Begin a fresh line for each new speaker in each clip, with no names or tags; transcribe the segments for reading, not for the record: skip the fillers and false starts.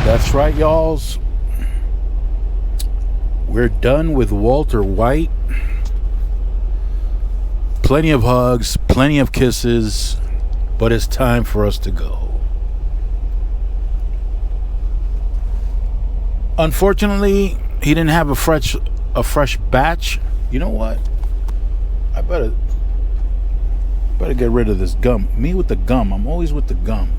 That's right, y'alls. We're done with Walter White. Plenty of hugs, plenty of kisses, but it's time for us to go. Unfortunately, he didn't have a fresh batch. You know what? I better get rid of this gum. Me with the gum. I'm always with the gum.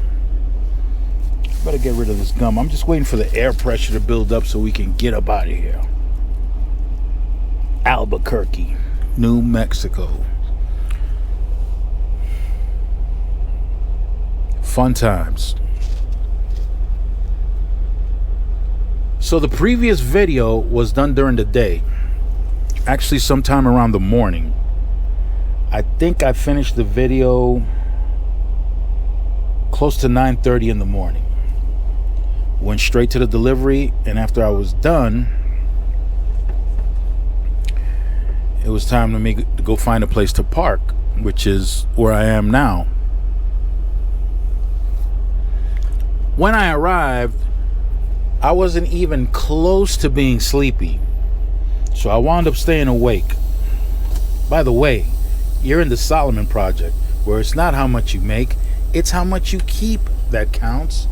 Better get rid of this gum. I'm just waiting for the air pressure to build up so we can get up out of here. Albuquerque, New Mexico. Fun times. So the previous video was done during the day. Actually, sometime around the morning. I think I finished the video close to 9:30 in the morning. Went straight to the delivery, and after I was done, it was time to go find a place to park, which is where I am now. When I arrived, I wasn't even close to being sleepy, so I wound up staying awake. By the way, you're in the Solomon Project, where it's not how much you make, it's how much you keep that counts.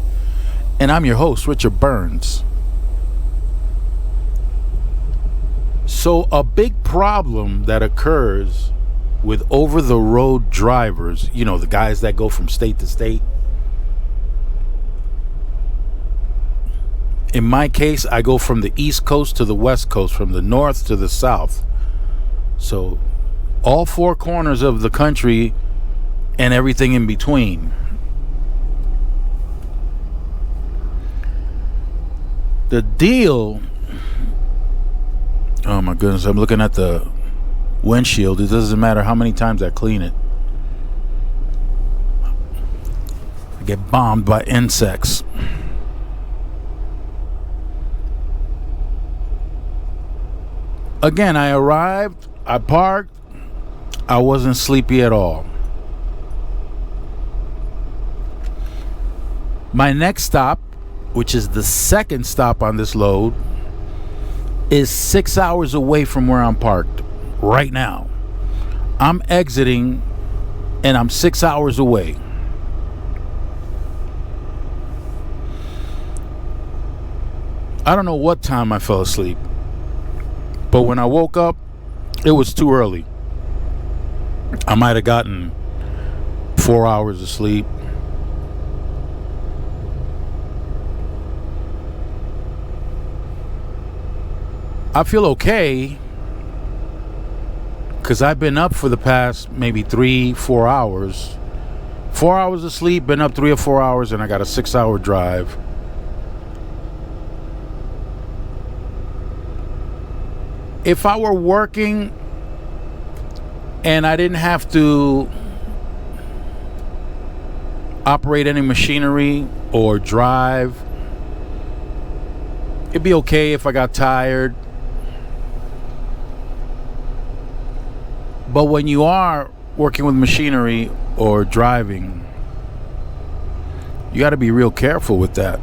And I'm your host, Richard Burns. So a big problem that occurs with over-the-road drivers, you know, the guys that go from state to state. In my case, I go from the East Coast to the West Coast, from the North to the South. So all four corners of the country and everything in between. The deal, oh my goodness, I'm looking at the windshield. It doesn't matter how many times I clean it. I get bombed by insects. Again, I arrived, I parked, I wasn't sleepy at all. My next stop, which is the second stop on this load, is 6 hours away from where I'm parked right now. I'm exiting and I'm 6 hours away. I don't know what time I fell asleep, but when I woke up, it was too early. I might have gotten 4 hours of sleep. I feel okay because I've been up for the past maybe 3-4 hours. 4 hours of sleep, been up 3 or 4 hours, and I got a 6-hour drive. If I were working and I didn't have to operate any machinery or drive, it'd be okay if I got tired. But when you are working with machinery or driving, you got to be real careful with that.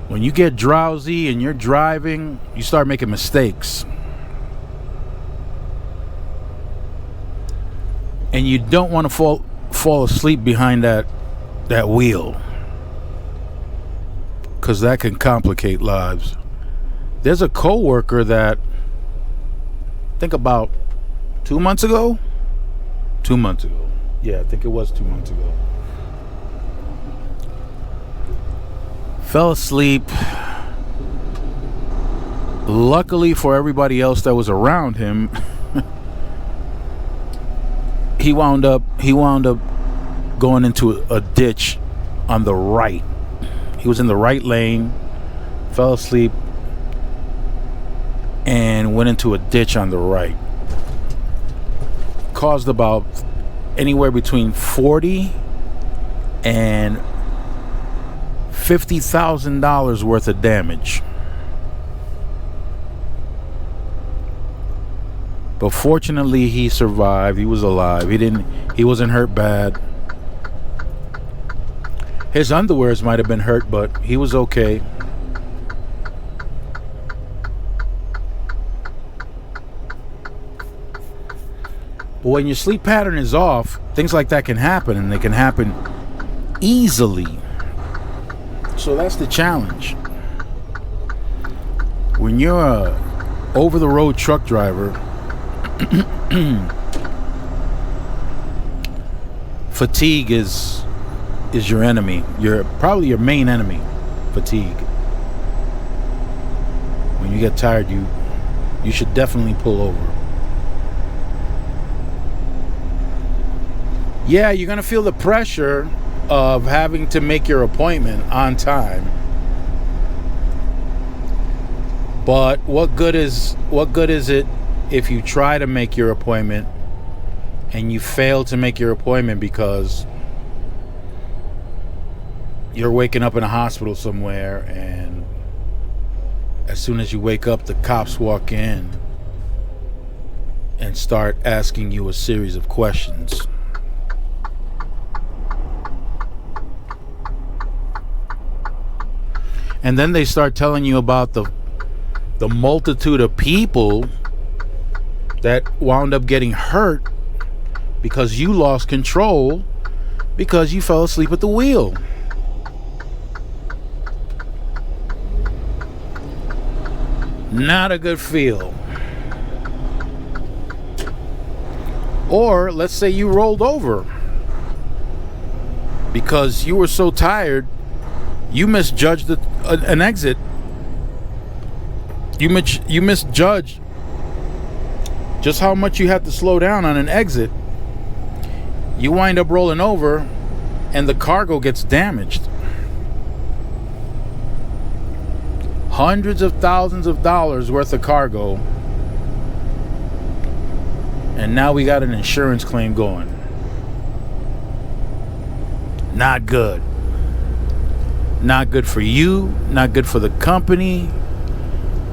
When you get drowsy and you're driving, you start making mistakes. And you don't want to fall asleep behind that wheel, because that can complicate lives. There's a coworker that, I think about 2 months ago. 2 months ago. Yeah, I think it was 2 months ago. Fell asleep. Luckily for everybody else that was around him, he wound up going into a ditch on the right. He was in the right lane, fell asleep, and went into a ditch on the right. Caused about anywhere between $40,000 and $50,000 worth of damage. But fortunately, he survived. He was alive. He wasn't hurt bad. His underwears might have been hurt, but he was okay. But when your sleep pattern is off, things like that can happen, and they can happen easily. So that's the challenge. When you're a over-the-road truck driver, fatigue is your enemy. Probably your main enemy, fatigue. When you get tired, you should definitely pull over. Yeah, you're gonna feel the pressure of having to make your appointment on time. But what good is it if you try to make your appointment and you fail to make your appointment because you're waking up in a hospital somewhere, and as soon as you wake up, the cops walk in and start asking you a series of questions. And then they start telling you about the multitude of people that wound up getting hurt because you lost control because you fell asleep at the wheel. Not a good feel. Or let's say you rolled over because you were so tired, you misjudged an exit. You misjudged just how much you had to slow down on an exit. You wind up rolling over and the cargo gets damaged. Hundreds of thousands of dollars worth of cargo. And now we got an insurance claim going. Not good. Not good for you, not good for the company,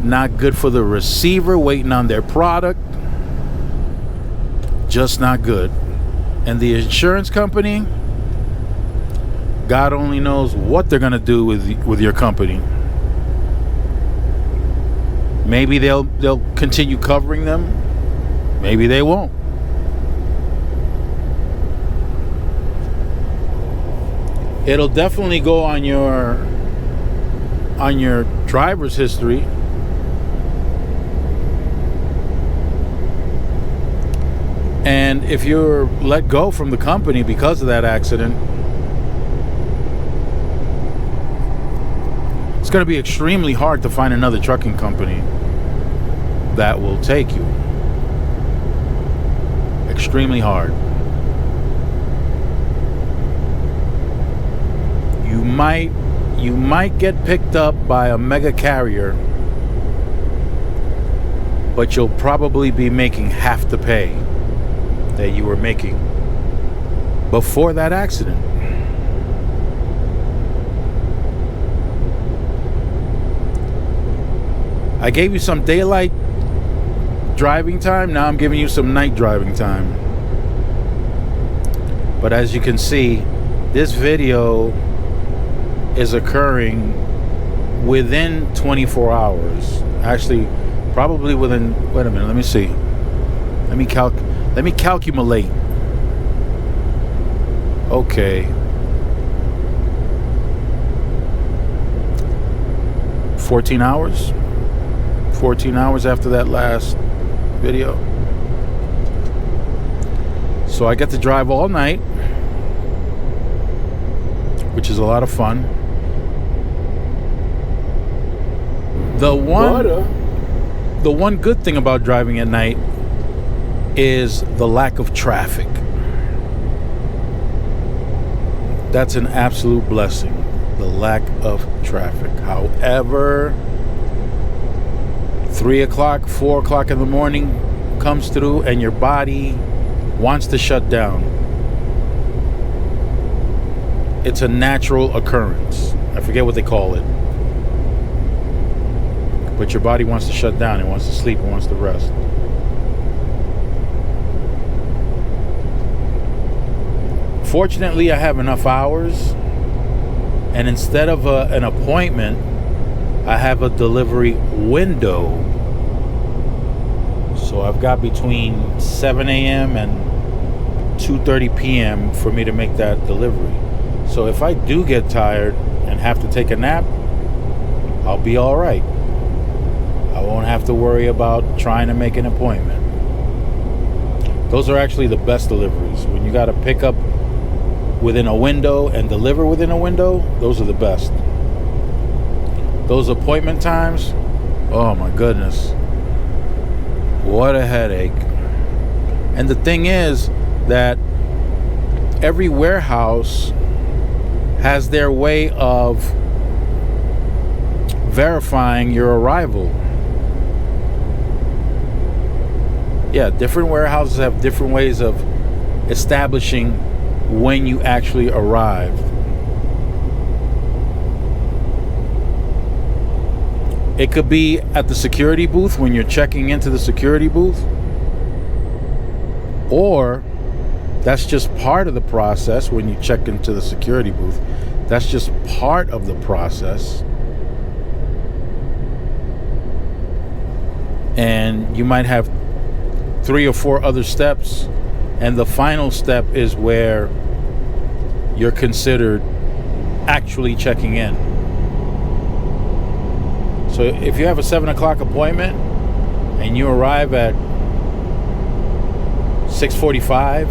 not good for the receiver waiting on their product. Just not good. And the insurance company, God only knows what they're going to do with your company. Maybe they'll continue covering them. Maybe they won't. It'll definitely go on your driver's history. And if you're let go from the company because of that accident, it's going to be extremely hard to find another trucking company that will take you. Extremely hard. You might get picked up by a mega carrier, but you'll probably be making half the pay that you were making before that accident. I gave you some daylight driving time. Now I'm giving you some night driving time. But as you can see, this video is occurring within 24 hours. Actually, probably within, wait a minute, let me see. Let me calculate. Okay. 14 hours? 14 hours after that last video. So I get to drive all night, which is a lot of fun. The one good thing about driving at night is the lack of traffic. That's an absolute blessing, the lack of traffic. However, 3 o'clock, 4 o'clock in the morning comes through and your body wants to shut down. It's a natural occurrence. I forget what they call it. But your body wants to shut down. It wants to sleep. It wants to rest. Fortunately, I have enough hours, and instead of an appointment, I have a delivery window. So I've got between 7 a.m. and 2:30 p.m. for me to make that delivery. So if I do get tired and have to take a nap, I'll be all right. I won't have to worry about trying to make an appointment. Those are actually the best deliveries. When you got to pick up within a window and deliver within a window, those are the best. Those appointment times, oh my goodness, what a headache. And the thing is that every warehouse has their way of verifying your arrival. Yeah, different warehouses have different ways of establishing when you actually arrived. It could be at the security booth when you're checking into the security booth, or that's just part of the process when you check into the security booth. That's just part of the process. And you might have 3 or 4 other steps, and the final step is where you're considered actually checking in. So if you have a 7 o'clock appointment and you arrive at 6:45,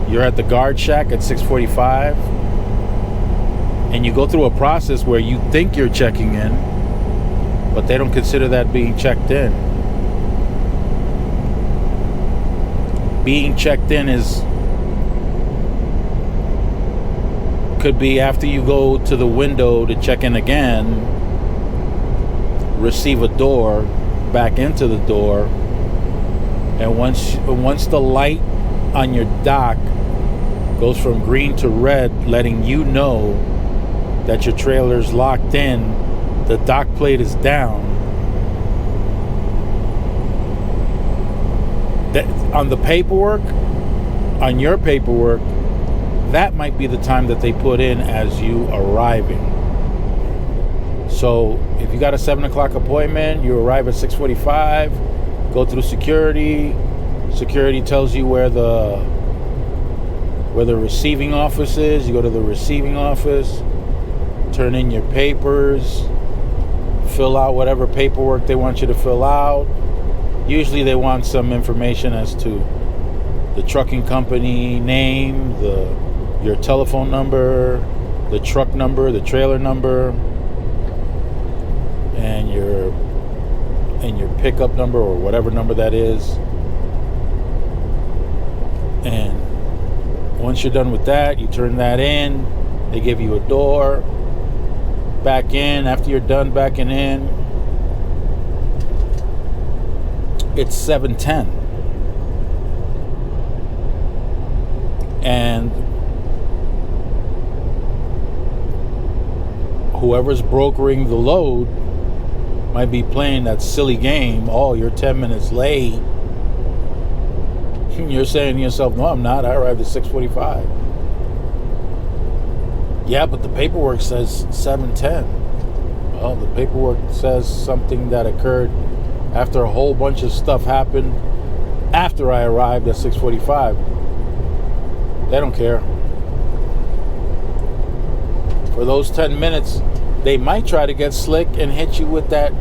you're at the guard shack at 6:45, and you go through a process where you think you're checking in, but they don't consider that being checked in. Being checked in could be after you go to the window to check in again, receive a door, back into the door, and once the light on your dock goes from green to red, letting you know that your trailer's locked in, the dock plate is down, that on the paperwork, on your paperwork, that might be the time that they put in as you arriving. So if you got a 7 o'clock appointment, you arrive at 6:45, go through security. Security tells you where the receiving office is. You go to the receiving office, turn in your papers, fill out whatever paperwork they want you to fill out. Usually they want some information as to the trucking company name, your telephone number, the truck number, the trailer number, and your pickup number or whatever number that is. And once you're done with that, you turn that in. They give you a door. Back in. After you're done backing in, it's 7:10, and whoever's brokering the load might be playing that silly game. Oh, you're 10 minutes late. You're saying to yourself, no, I'm not. I arrived at 6:45. Yeah, but the paperwork says 7:10. Well, the paperwork says something that occurred after a whole bunch of stuff happened after I arrived at 6:45. They don't care. For those 10 minutes, they might try to get slick and hit you with that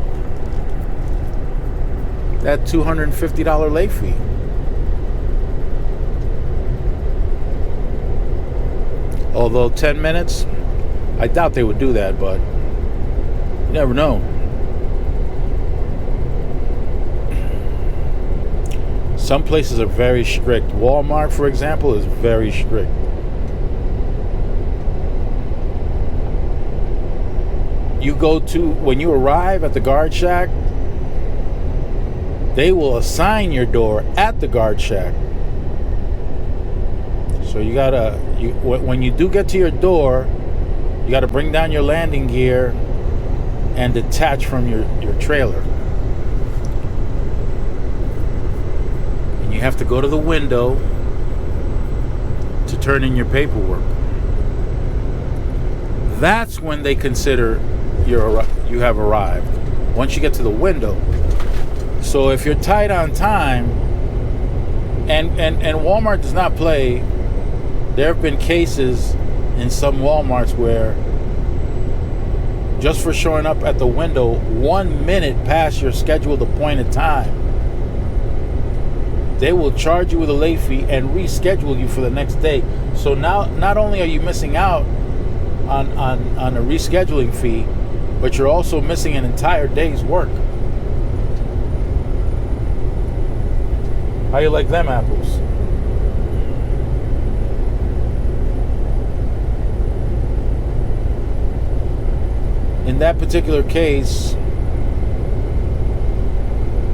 $250 late fee. Although 10 minutes, I doubt they would do that, but you never know. Some places are very strict. Walmart, for example, is very strict. When you arrive at the guard shack, they will assign your door at the guard shack. So when you do get to your door, you gotta bring down your landing gear and detach from your trailer. And you have to go to the window to turn in your paperwork. That's when they consider you have arrived. Once you get to the window. So if you're tight on time, and Walmart does not play, there have been cases in some Walmarts where just for showing up at the window 1 minute past your scheduled appointed time, they will charge you with a late fee and reschedule you for the next day. So now not only are you missing out on a rescheduling fee, but you're also missing an entire day's work. How you like them apples? In that particular case,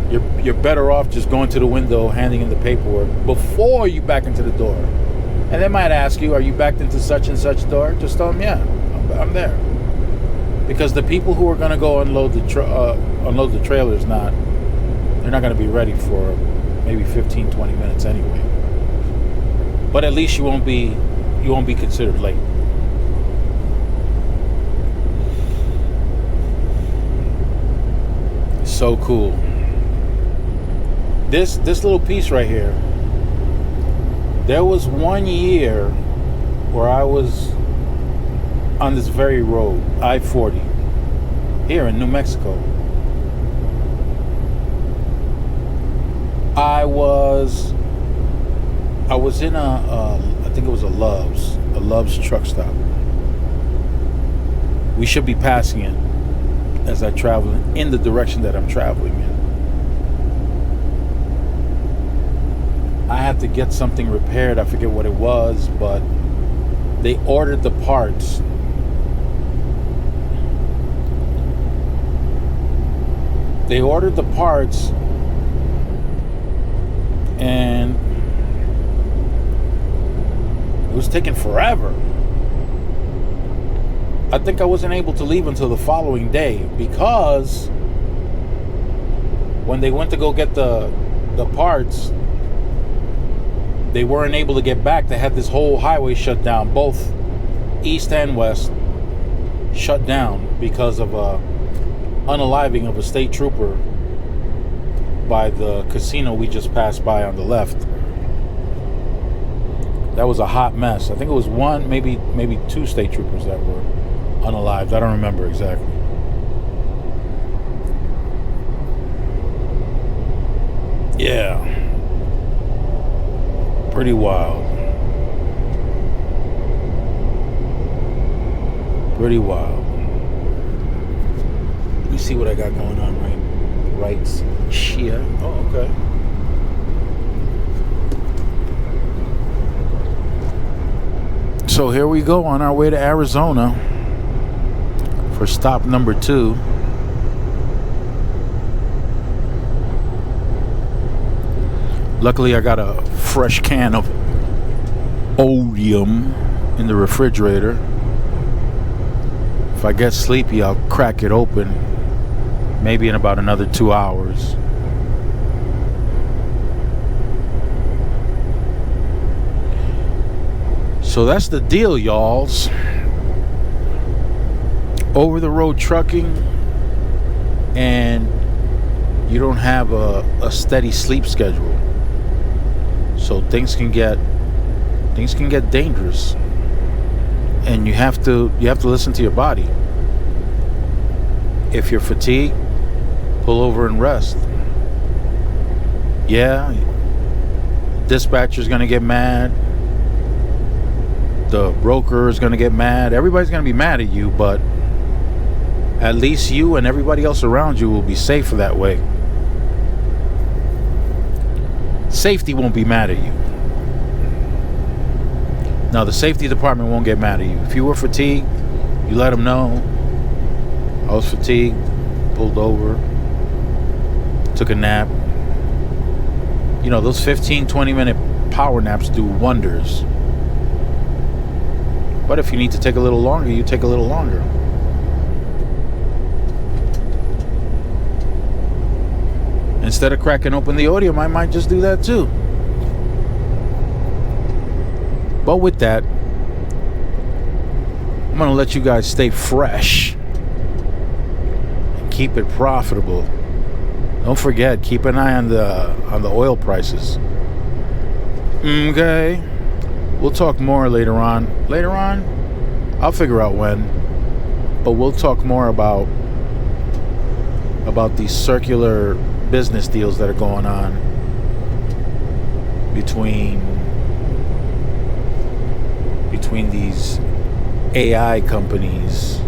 you're better off just going to the window, handing in the paperwork before you back into the door. And they might ask you, are you backed into such and such door? Just tell them, yeah, I'm there. Because the people who are going to go unload the trailers, they're not going to be ready for maybe 15, 20 minutes anyway. But at least you won't be considered late. So cool. This little piece right here. There was 1 year where I was on this very road, I-40, here in New Mexico. I was in I think it was a Love's truck stop. We should be passing it as I travel in the direction that I'm traveling in. I had to get something repaired. I forget what it was, but they ordered the parts. And it was taking forever. I think I wasn't able to leave until the following day because when they went to go get the parts, they weren't able to get back. They had this whole highway shut down, both east and west, shut down because of unaliving of a state trooper by the casino we just passed by on the left. That was a hot mess. I think it was one, maybe two state troopers that were unalived. I don't remember exactly. Yeah. Pretty wild. Pretty wild. Let me see what I got going on right here. Oh, okay. So here we go on our way to Arizona for stop number 2. Luckily, I got a fresh can of Opium in the refrigerator. If I get sleepy, I'll crack it open, maybe in about another 2 hours. So that's the deal, y'alls. Over the road trucking, and you don't have a steady sleep schedule. So things can get dangerous, and you have to listen to your body. If you're fatigued, pull over and rest. Yeah, dispatcher's gonna get mad. The broker is gonna get mad. Everybody's gonna be mad at you, but at least you and everybody else around you will be safer that way. Safety won't be mad at you. Now, the safety department won't get mad at you. If you were fatigued, you let them know. I was fatigued, pulled over, took a nap. You know, those 15, 20-minute power naps do wonders. But if you need to take a little longer, you take a little longer. Instead of cracking open the Opium, I might just do that too. But with that, I'm gonna let you guys stay fresh and keep it profitable. Don't forget, keep an eye on the oil prices. Okay, we'll talk more later on. Later on, I'll figure out when. But we'll talk more about these circular business deals that are going on between these AI companies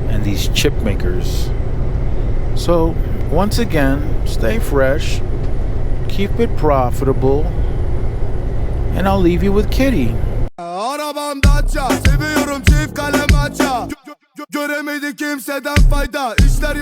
and these chip makers. So once again, stay fresh, keep it profitable, and I'll leave you with Kitty.
Arabam Dacia, seviyorum çift kalem maça. Göremedi kimseden fayda, işler